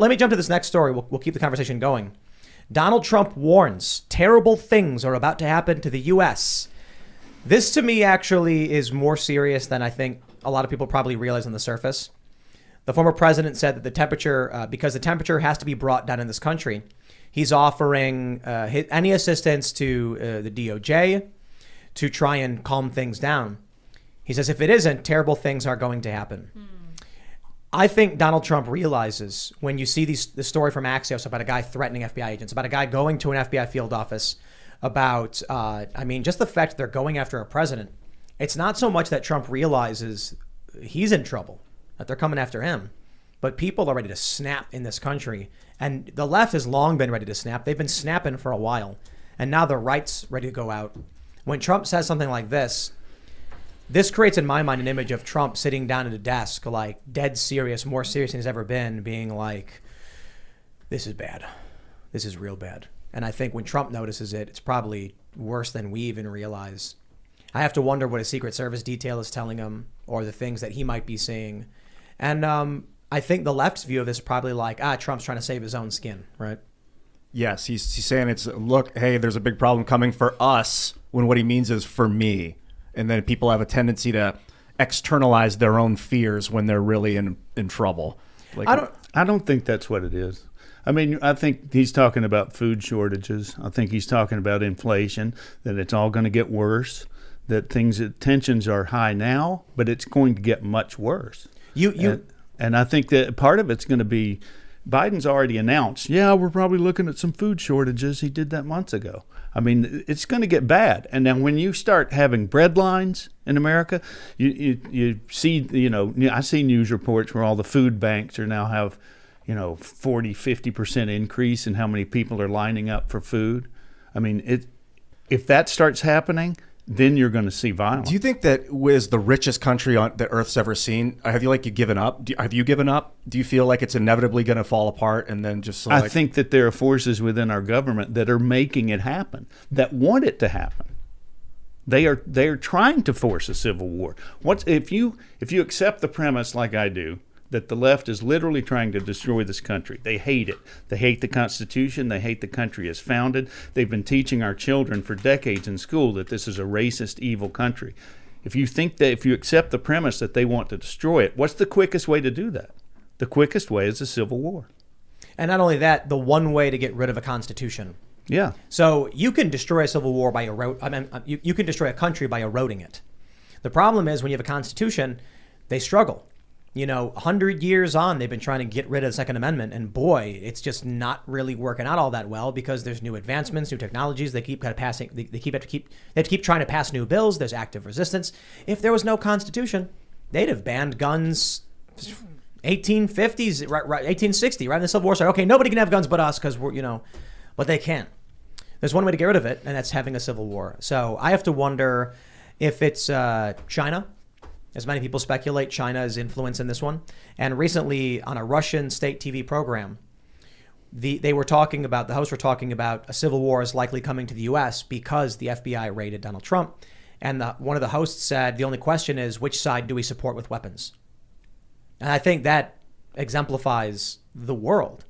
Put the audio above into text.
Let me jump to this next story. We'll keep the conversation going. Donald Trump warns terrible things are about to happen to the U.S. This to me actually is more serious than I think a lot of people probably realize on the surface. The former president said that the temperature, because the temperature has to be brought down in this country, he's offering any assistance to the DOJ to try and calm things down. He says if it isn't, terrible things are going to happen. I think Donald Trump realizes when you see the story from Axios about a guy threatening FBI agents, about a guy going to an FBI field office, about, just the fact that they're going after a president. It's not so much that Trump realizes he's in trouble, that they're coming after him, but people are ready to snap in this country. And the left has long been ready to snap. They've been snapping for a while. And now the right's ready to go out. When Trump says something like this creates in my mind an image of Trump sitting down at a desk, like dead serious, more serious than he's ever been, being like, this is bad. This is real bad. And I think when Trump notices it, it's probably worse than we even realize. I have to wonder what his Secret Service detail is telling him or the things that he might be seeing. And I think the left's view of this is probably like, Trump's trying to save his own skin, right? Yes, he's saying look, hey, there's a big problem coming for us, when what he means is for me. And then people have a tendency to externalize their own fears when they're really in trouble. I don't think that's what it is. I mean, I think he's talking about food shortages. I think he's talking about inflation, that it's all going to get worse, that tensions are high now, but it's going to get much worse. And I think that part of it's going to be, Biden's already announced, we're probably looking at some food shortages. He did that months ago. I mean, it's going to get bad. And then when you start having bread lines in America, you see, I see news reports where all the food banks are now have, 40-50% increase in how many people are lining up for food. I mean, if that starts happening, then you're going to see violence. Do you think that is the richest country that Earth's ever seen? Have you given up? Have you given up? Do you feel like it's inevitably going to fall apart and then just? I think that there are forces within our government that are making it happen, that want it to happen. They are trying to force a civil war. If you accept the premise, like I do, that the left is literally trying to destroy this country. They hate it. They hate the Constitution. They hate the country as founded. They've been teaching our children for decades in school that this is a racist, evil country. If you accept the premise that they want to destroy it, what's the quickest way to do that? The quickest way is a civil war. And not only that, the one way to get rid of a constitution. Yeah. So you can destroy a civil war by you can destroy a country by eroding it. The problem is when you have a constitution, they struggle. 100 years on, they've been trying to get rid of the Second Amendment, and boy, it's just not really working out all that well because there's new advancements, new technologies. They keep kind of passing. They have to keep trying to pass new bills. There's active resistance. If there was no constitution, they'd have banned guns. 1850s, right, 1860, right in the Civil War. So okay, nobody can have guns but us because we're but they can't. There's one way to get rid of it, and that's having a civil war. So I have to wonder if it's China. As many people speculate, China's influence in this one. And recently on a Russian state TV program, the hosts were talking about a civil war is likely coming to the U.S. because the FBI raided Donald Trump. And one of the hosts said, the only question is, which side do we support with weapons? And I think that exemplifies the world.